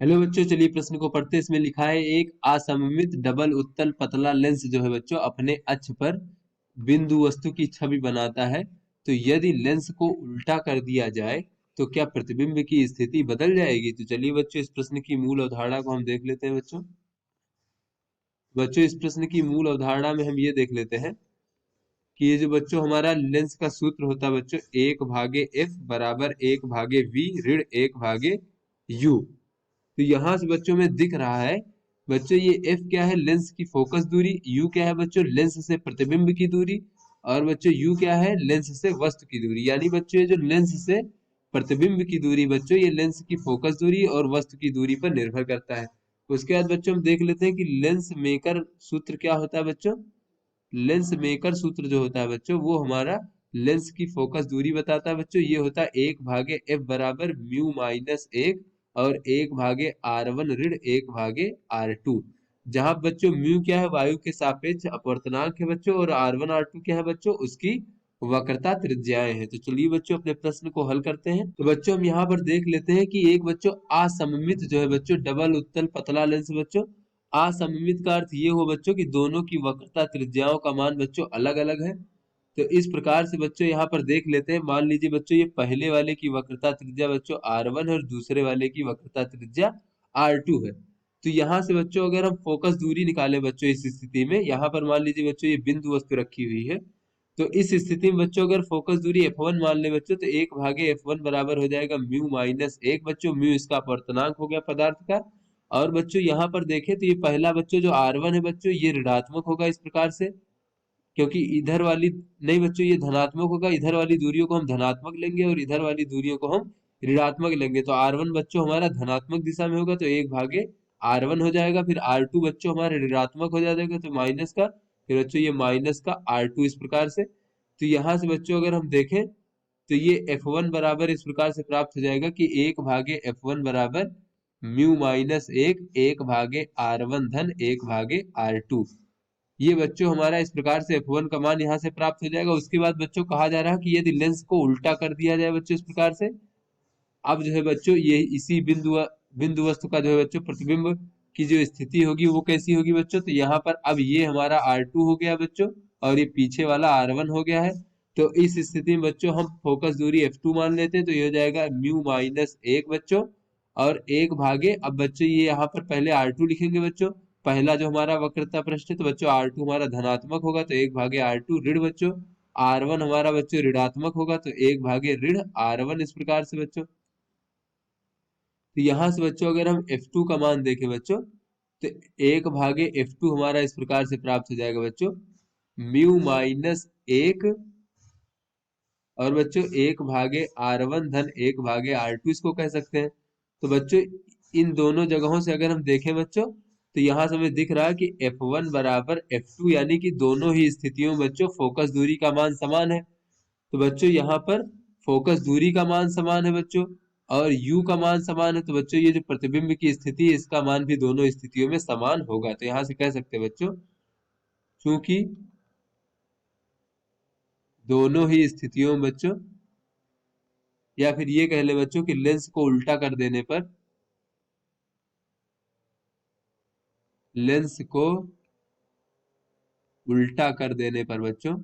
Hello बच्चों, चलिए प्रश्न को पढ़ते हैं। इसमें लिखा है एक असममित डबल उत्तल पतला लेंस जो है बच्चों अपने अक्ष पर बिंदु वस्तु की छवि बनाता है। तो यदि लेंस को उल्टा कर दिया जाए तो क्या प्रतिबिंब की स्थिति बदल जाएगी? तो चलिए बच्चों, इस प्रश्न की मूल अवधारणा को हम देख लेते हैं। बच्चों इस प्रश्न की मूल अवधारणा में हम ये देख लेते हैं कि ये जो बच्चों हमारा लेंस का सूत्र होता है बच्चों, 1/f बराबर 1/v ऋण 1/u। तो यहाँ से बच्चों में दिख रहा है बच्चों, ये f क्या है? लेंस की फोकस दूरी। u क्या है बच्चों? लेंस से प्रतिबिंब की दूरी। और बच्चों u क्या है? लेंस से वस्तु की दूरी। यानी बच्चों ये जो लेंस से प्रतिबिंब की दूरी बच्चों, ये लेंस की फोकस दूरी और वस्तु की दूरी पर निर्भर करता है। उसके बाद बच्चों हम देख लेते हैं कि लेंस मेकर सूत्र क्या होता है बच्चों। लेंस मेकर सूत्र जो होता है बच्चों, वो हमारा लेंस की फोकस दूरी बताता है बच्चों। ये होता है 1/f बराबर म्यू माइनस 1 और 1/r1 ऋण 1/r2। जहां बच्चों म्यू क्या है? वायु के सापेक्ष अपवर्तनांक है बच्चों, और r1 r2 क्या है बच्चों? उसकी वक्रता त्रिज्याएं हैं। तो चलिए बच्चों अपने प्रश्न को हल करते हैं। तो बच्चों हम यहाँ पर देख लेते हैं कि एक बच्चों असममित जो है बच्चों डबल उत्तल पतला लेंस बच्चों, असममित का अर्थ ये हो बच्चों कि दोनों की वक्रता त्रिज्याओं का मान बच्चों अलग अलग है। तो इस प्रकार से बच्चों यहाँ पर देख लेते हैं। मान लीजिए बच्चों ये पहले वाले की वक्रता त्रिज्या बच्चों r1 है और दूसरे वाले की वक्रता त्रिज्या r2 है। तो यहाँ से बच्चों अगर हम फोकस दूरी निकालें बच्चों, इस स्थिति में यहाँ पर मान लीजिए बच्चों ये बिंदु वस्तु रखी हुई है। तो इस स्थिति में बच्चों अगर फोकस दूरी f1 मान ले बच्चों, तो 1/f1 बराबर हो जाएगा म्यू माइनस 1 बच्चों। म्यू इसका अपवर्तनांक हो गया पदार्थ का। और बच्चों यहाँ पर देखें तो ये पहला बच्चों जो r1 है बच्चों, ये ऋणात्मक होगा इस प्रकार से, क्योंकि इधर वाली नहीं बच्चों ये धनात्मक होगा। इधर वाली दूरियों को हम धनात्मक लेंगे और इधर वाली दूरियों को हम ऋणात्मक लेंगे। तो r1 बच्चों हमारा धनात्मक दिशा में होगा, तो 1/r1 हो जाएगा। फिर r2 बच्चों हमारा ऋणात्मक हो जाएगा, तो माइनस का, फिर बच्चों ये माइनस का r2 इस प्रकार से। तो यहाँ से बच्चों अगर हम देखें तो ये f1 बराबर इस प्रकार से प्राप्त हो जाएगा कि 1/f1 बराबर म्यू माइनस 1 1/r1 धन 1/r2। ये बच्चों हमारा इस प्रकार से f1 का मान यहाँ से प्राप्त हो जाएगा। उसके बाद बच्चों कहा जा रहा है कि यदि लेंस को उल्टा कर दिया जाए बच्चों इस प्रकार से, अब जो है बच्चों ये इसी बिंदु वस्तु का जो है बच्चों प्रतिबिंब की जो स्थिति होगी वो कैसी होगी बच्चों। तो यहाँ पर अब ये हमारा r2 हो गया बच्चों, और ये पीछे वाला r1 हो गया है। तो इस स्थिति में बच्चों हम फोकस दूरी f2 मान लेते हैं, तो ये हो जाएगा म्यू माइनस 1 बच्चों और 1 अब बच्चों ये यहाँ पर पहले r2 लिखेंगे बच्चों। पहला जो हमारा वक्रता पृष्ठ है, तो बच्चों r2 हमारा धनात्मक होगा, तो 1/r2 ऋण बच्चों। r1 हमारा बच्चों ऋणात्मक होगा, तो 1/ऋण r1 इस प्रकार से बच्चों। तो यहाँ से बच्चों अगर हम f2 का मान देखें बच्चों, तो 1/f2 हमारा इस प्रकार से प्राप्त हो जाएगा बच्चों, म्यू माइनस 1 और बच्चों 1/r1 धन 1/r2 इसको कह सकते हैं। तो बच्चों इन दोनों जगहों से अगर हम देखें बच्चों, तो यहाँ से हमें दिख रहा है कि f1 बराबर f2, यानी कि दोनों ही स्थितियों में बच्चों फोकस दूरी का मान समान है। तो बच्चों यहाँ पर फोकस दूरी का मान समान है बच्चों, और u का मान समान है। तो बच्चों ये जो प्रतिबिंब की स्थिति है, इसका मान भी दोनों स्थितियों में समान होगा। तो यहाँ से कह सकते हैं बच्चों, क्योंकि दोनों ही स्थितियों में बच्चों, या फिर ये कह ले बच्चों कि लेंस को उल्टा कर देने पर, लेंस को उल्टा कर देने पर बच्चों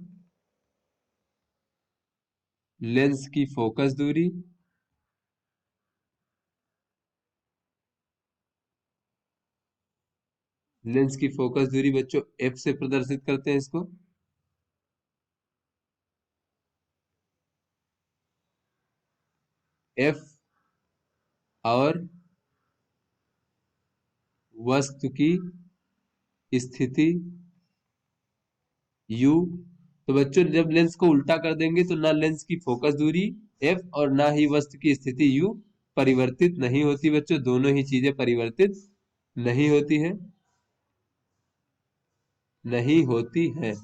लेंस की फोकस दूरी लेंस की फोकस दूरी बच्चों f से प्रदर्शित करते हैं इसको। f और वस्तु की स्थिति u। तो बच्चों जब लेंस को उल्टा कर देंगे तो ना लेंस की फोकस दूरी f और ना ही वस्तु की स्थिति u परिवर्तित नहीं होती बच्चों। दोनों ही चीजें परिवर्तित नहीं होती है, नहीं होती है।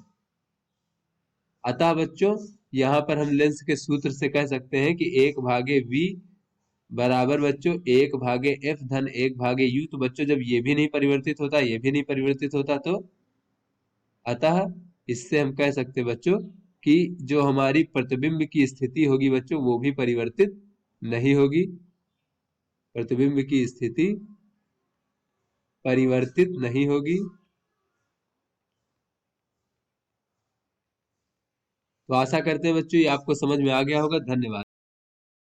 अतः बच्चों यहाँ पर हम लेंस के सूत्र से कह सकते हैं कि 1/v बराबर बच्चों 1/f धन 1/u। तो बच्चों जब ये भी नहीं परिवर्तित होता, ये भी नहीं परिवर्तित होता, तो अतः इससे हम कह सकते हैं बच्चों कि जो हमारी प्रतिबिंब की स्थिति होगी बच्चों, वो भी परिवर्तित नहीं होगी। प्रतिबिंब की स्थिति परिवर्तित नहीं होगी। तो आशा करते हैं बच्चों ये आपको समझ में आ गया होगा। धन्यवाद।